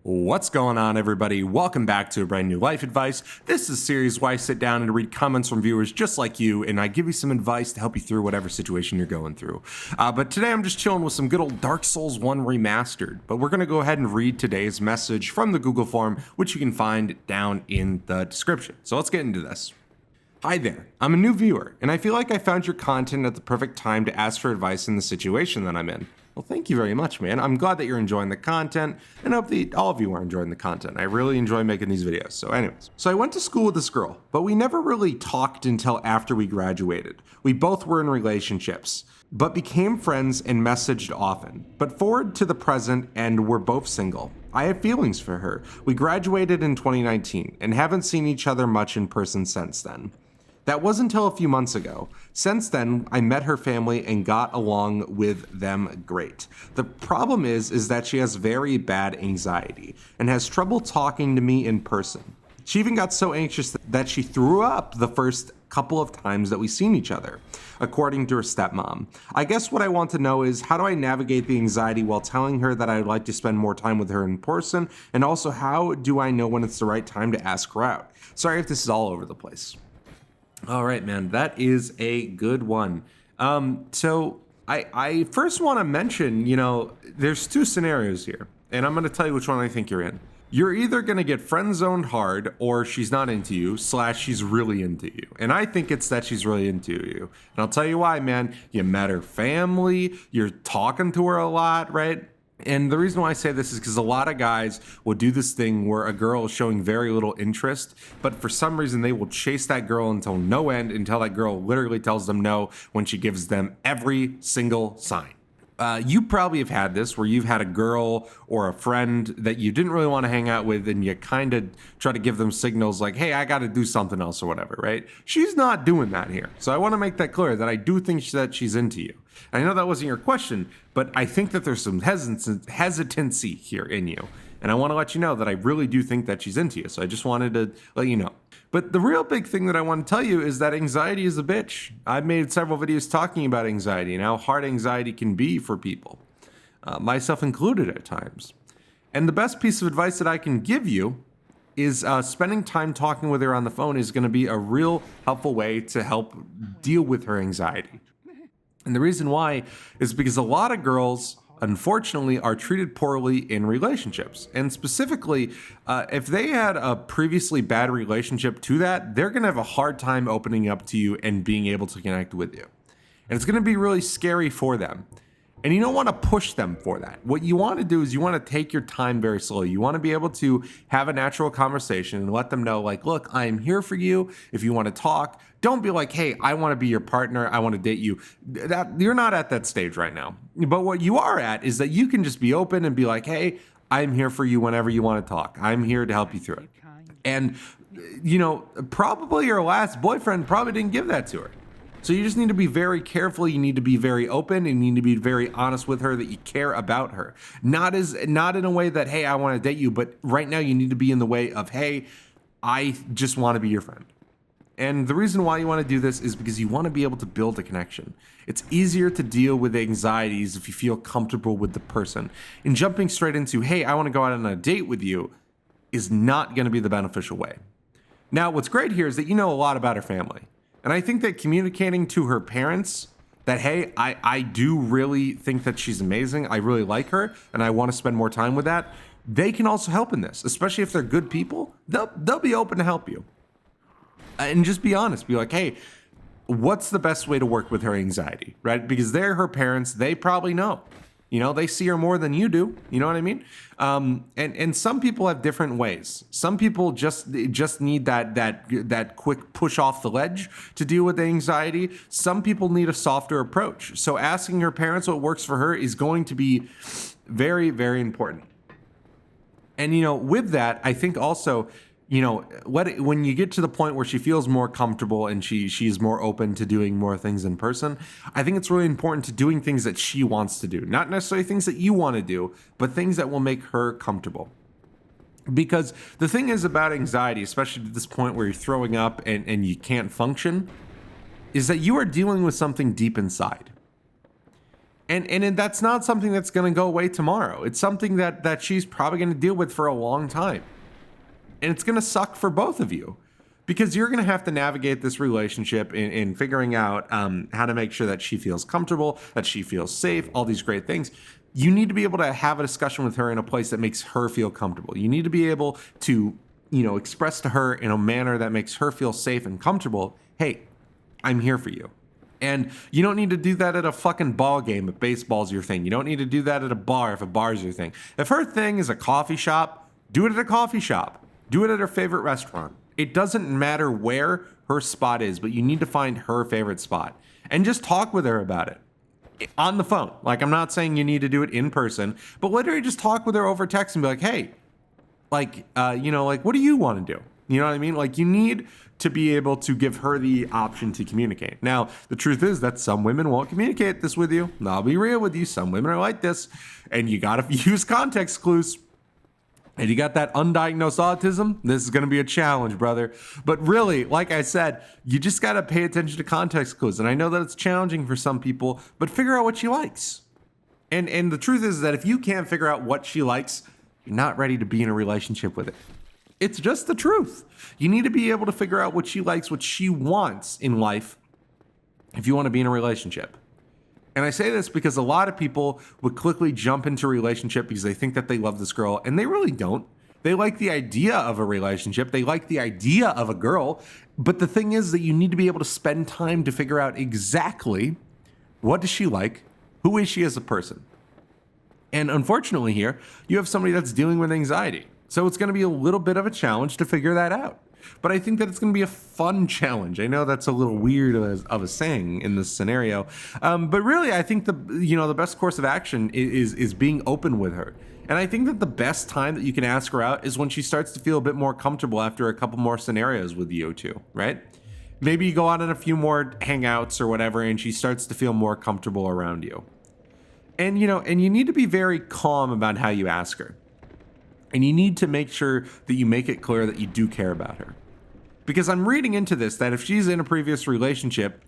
What's going on, everybody? Welcome back to a brand new life advice. This is a series where I sit down and read comments from viewers just like you, and I give you some advice to help you through whatever situation you're going through. But today I'm just chilling with some good old Dark Souls 1 Remastered. But we're going to go ahead and read today's message from the Google form, which you can find down in the description. So let's get into this. Hi there, I'm a new viewer, and I feel like I found your content at the perfect time to ask for advice in the situation that I'm in. Well, thank you very much, man. I'm glad that you're enjoying the content, and I hope that all of you are enjoying the content. I really enjoy making these videos. So anyways, I went to school with this girl, but we never really talked until after we graduated. We both were in relationships, but became friends and messaged often. But forward to the present, and we're both single. I have feelings for her. We graduated in 2019 and haven't seen each other much in person since then. That wasn't until a few months ago. Since then, I met her family and got along with them great. The problem is that she has very bad anxiety and has trouble talking to me in person. She even got so anxious that she threw up the first couple of times that we seen each other, according to her stepmom. I guess what I want to know is, how do I navigate the anxiety while telling her that I'd like to spend more time with her in person? And also, how do I know when it's the right time to ask her out? Sorry if this is all over the place. All right, man, that is a good one. So I first want to mention, there's two scenarios here, and I'm going to tell you which one I think you're in. You're either going to get friend zoned hard, or she's not into you, / she's really into you. And I think it's that she's really into you. And I'll tell you why, man. You met her family, you're talking to her a lot, right? And the reason why I say this is because a lot of guys will do this thing where a girl is showing very little interest, but for some reason they will chase that girl until no end, until that girl literally tells them no when she gives them every single sign. You probably have had this where you've had a girl or a friend that you didn't really want to hang out with, and you kind of try to give them signals like, hey, I got to do something else or whatever, right? She's not doing that here. So I want to make that clear that I do think that she's into you. I know that wasn't your question, but I think that there's some hesitancy here in you. And I want to let you know that I really do think that she's into you. So I just wanted to let you know. But the real big thing that I want to tell you is that anxiety is a bitch. I've made several videos talking about anxiety and how hard anxiety can be for people, myself included at times. And the best piece of advice that I can give you is spending time talking with her on the phone is going to be a real helpful way to help deal with her anxiety. And the reason why is because a lot of girls, unfortunately, are treated poorly in relationships. And specifically, if they had a previously bad relationship to that, they're going to have a hard time opening up to you and being able to connect with you. And it's going to be really scary for them. And you don't want to push them for that. What you want to do is you want to take your time very slowly. You want to be able to have a natural conversation and let them know, like, look, I am here for you. If you want to talk, don't be like, hey, I want to be your partner. I want to date you. That you're not at that stage right now. But what you are at is that you can just be open and be like, hey, I'm here for you whenever you want to talk. I'm here to help you through it. And, probably your last boyfriend probably didn't give that to her. So you just need to be very careful. You need to be very open, and you need to be very honest with her that you care about her. Not in a way that, hey, I want to date you, but right now you need to be in the way of, hey, I just want to be your friend. And the reason why you want to do this is because you want to be able to build a connection. It's easier to deal with anxieties if you feel comfortable with the person. And jumping straight into, hey, I want to go out on a date with you, is not going to be the beneficial way. Now, what's great here is that you know a lot about her family. And I think that communicating to her parents that, hey, I do really think that she's amazing. I really like her, and I want to spend more time with that. They can also help in this, especially if they're good people. They'll be open to help you. And just be honest. Be like, hey, what's the best way to work with her anxiety, right? Because they're her parents. They probably know. They see her more than you do. You know what I mean? And some people have different ways. Some people just need that quick push off the ledge to deal with the anxiety. Some people need a softer approach. So asking her parents what works for her is going to be very, very important. And with that, I think also, when you get to the point where she feels more comfortable and she's more open to doing more things in person, I think it's really important to doing things that she wants to do. Not necessarily things that you want to do, but things that will make her comfortable. Because the thing is about anxiety, especially to this point where you're throwing up and you can't function, is that you are dealing with something deep inside. And that's not something that's going to go away tomorrow. It's something that she's probably going to deal with for a long time. And it's going to suck for both of you because you're going to have to navigate this relationship in figuring out how to make sure that she feels comfortable, that she feels safe, all these great things. You need to be able to have a discussion with her in a place that makes her feel comfortable. You need to be able to, express to her in a manner that makes her feel safe and comfortable, hey, I'm here for you. And you don't need to do that at a fucking ball game if baseball's your thing. You don't need to do that at a bar if a bar's your thing. If her thing is a coffee shop, do it at a coffee shop. Do it at her favorite restaurant. It doesn't matter where her spot is, but you need to find her favorite spot. And just talk with her about it. On the phone. Like, I'm not saying you need to do it in person, but literally just talk with her over text and be like, hey, what do you want to do? You know what I mean? Like, you need to be able to give her the option to communicate. Now, the truth is that some women won't communicate this with you. I'll be real with you. Some women are like this, and you got to use context clues. And you got that undiagnosed autism, this is going to be a challenge, brother. But really, like I said, you just got to pay attention to context clues. And I know that it's challenging for some people, but figure out what she likes. And the truth is that if you can't figure out what she likes, you're not ready to be in a relationship with it. It's just the truth. You need to be able to figure out what she likes, what she wants in life if you want to be in a relationship. And I say this because a lot of people would quickly jump into a relationship because they think that they love this girl, and they really don't. They like the idea of a relationship. They like the idea of a girl. But the thing is that you need to be able to spend time to figure out exactly what does she like, who is she as a person. And unfortunately here, you have somebody that's dealing with anxiety. So it's going to be a little bit of a challenge to figure that out. But I think that it's going to be a fun challenge. I know that's a little weird of a saying in this scenario. But really, I think the best course of action is being open with her. And I think that the best time that you can ask her out is when she starts to feel a bit more comfortable after a couple more scenarios with you two, right? Maybe you go out on a few more hangouts or whatever, and she starts to feel more comfortable around you. And you need to be very calm about how you ask her. And you need to make sure that you make it clear that you do care about her. Because I'm reading into this that if she's in a previous relationship,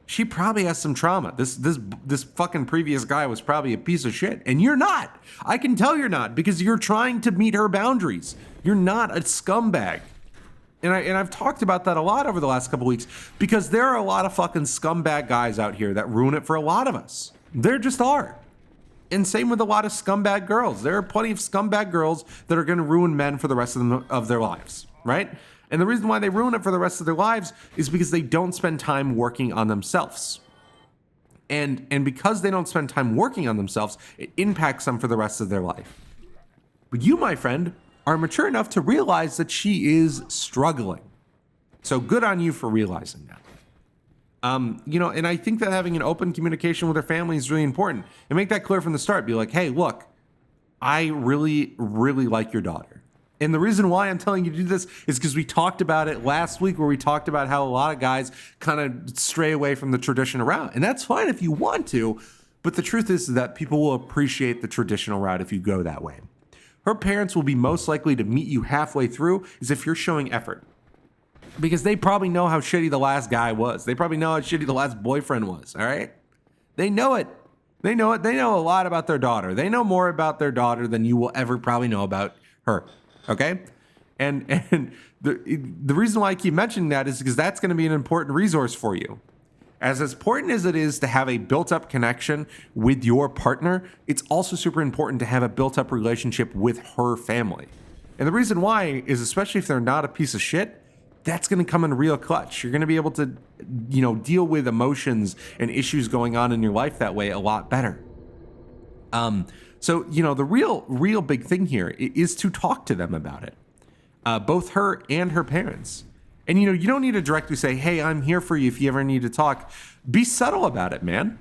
she probably has some trauma. This fucking previous guy was probably a piece of shit. And you're not. I can tell you're not because you're trying to meet her boundaries. You're not a scumbag. And I've talked about that a lot over the last couple weeks because there are a lot of fucking scumbag guys out here that ruin it for a lot of us. There just are. And same with a lot of scumbag girls. There are plenty of scumbag girls that are going to ruin men for the rest of their lives, right? And the reason why they ruin it for the rest of their lives is because they don't spend time working on themselves. And because they don't spend time working on themselves, it impacts them for the rest of their life. But you, my friend, are mature enough to realize that she is struggling. So good on you for realizing that. And I think that having an open communication with her family is really important. And make that clear from the start. Be like, hey, look, I really, really like your daughter. And the reason why I'm telling you to do this is because we talked about it last week where we talked about how a lot of guys kind of stray away from the traditional route. And that's fine if you want to. But the truth is that people will appreciate the traditional route if you go that way. Her parents will be most likely to meet you halfway through is if you're showing effort. Because they probably know how shitty the last guy was. They probably know how shitty the last boyfriend was, all right? They know it. They know it. They know a lot about their daughter. They know more about their daughter than you will ever probably know about her, okay? And the reason why I keep mentioning that is because that's going to be an important resource for you. As important as it is to have a built-up connection with your partner, it's also super important to have a built-up relationship with her family. And the reason why is especially if they're not a piece of shit, that's going to come in real clutch. You're going to be able to, deal with emotions and issues going on in your life that way a lot better. So the real big thing here is to talk to them about it, both her and her parents. And, you don't need to directly say, hey, I'm here for you if you ever need to talk. Be subtle about it, man.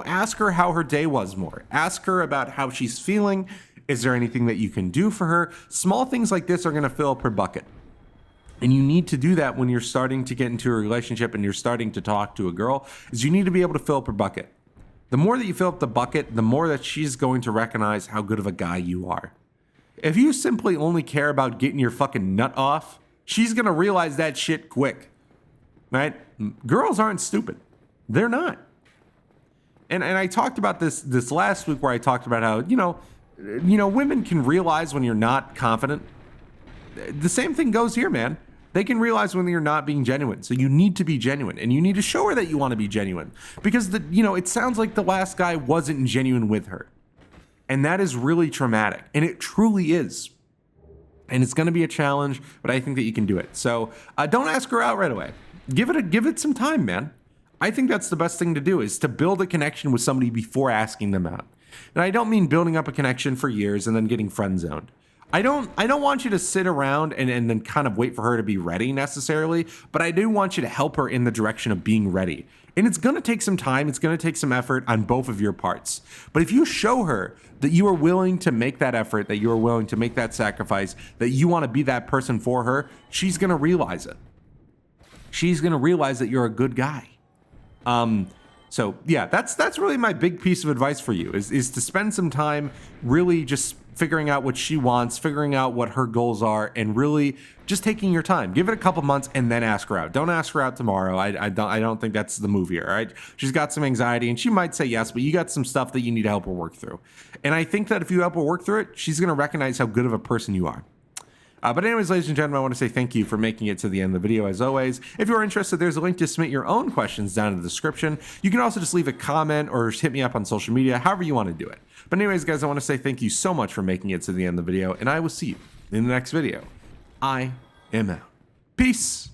Ask her how her day was more. Ask her about how she's feeling. Is there anything that you can do for her? Small things like this are going to fill up her bucket. And you need to do that when you're starting to get into a relationship and you're starting to talk to a girl, is you need to be able to fill up her bucket. The more that you fill up the bucket, the more that she's going to recognize how good of a guy you are. If you simply only care about getting your fucking nut off, she's going to realize that shit quick, right? Girls aren't stupid. They're not. And I talked about this last week, where I talked about how, women can realize when you're not confident. The same thing goes here, man. They can realize when you're not being genuine. So you need to be genuine, and you need to show her that you want to be genuine, because it sounds like the last guy wasn't genuine with her. And that is really traumatic, and it truly is. And it's going to be a challenge, but I think that you can do it. So don't ask her out right away. Give it some time, man. I think that's the best thing to do, is to build a connection with somebody before asking them out. And I don't mean building up a connection for years and then getting friend zoned. I don't want you to sit around and then kind of wait for her to be ready necessarily, but I do want you to help her in the direction of being ready. And it's going to take some time. It's going to take some effort on both of your parts. But if you show her that you are willing to make that effort, that you are willing to make that sacrifice, that you want to be that person for her, she's going to realize it. She's going to realize that you're a good guy. So yeah, that's really my big piece of advice for you, is to spend some time really just figuring out what she wants, figuring out what her goals are, and really just taking your time. Give it a couple months and then ask her out. Don't ask her out tomorrow. I don't think that's the move here. All right. She's got some anxiety and she might say yes, but you got some stuff that you need to help her work through. And I think that if you help her work through it, she's going to recognize how good of a person you are. But anyways, ladies and gentlemen, I want to say thank you for making it to the end of the video. As always, if you're interested, there's a link to submit your own questions down in the description. You can also just leave a comment or hit me up on social media, however you want to do it. But anyways, guys, I want to say thank you so much for making it to the end of the video, and I will see you in the next video. I am out. Peace.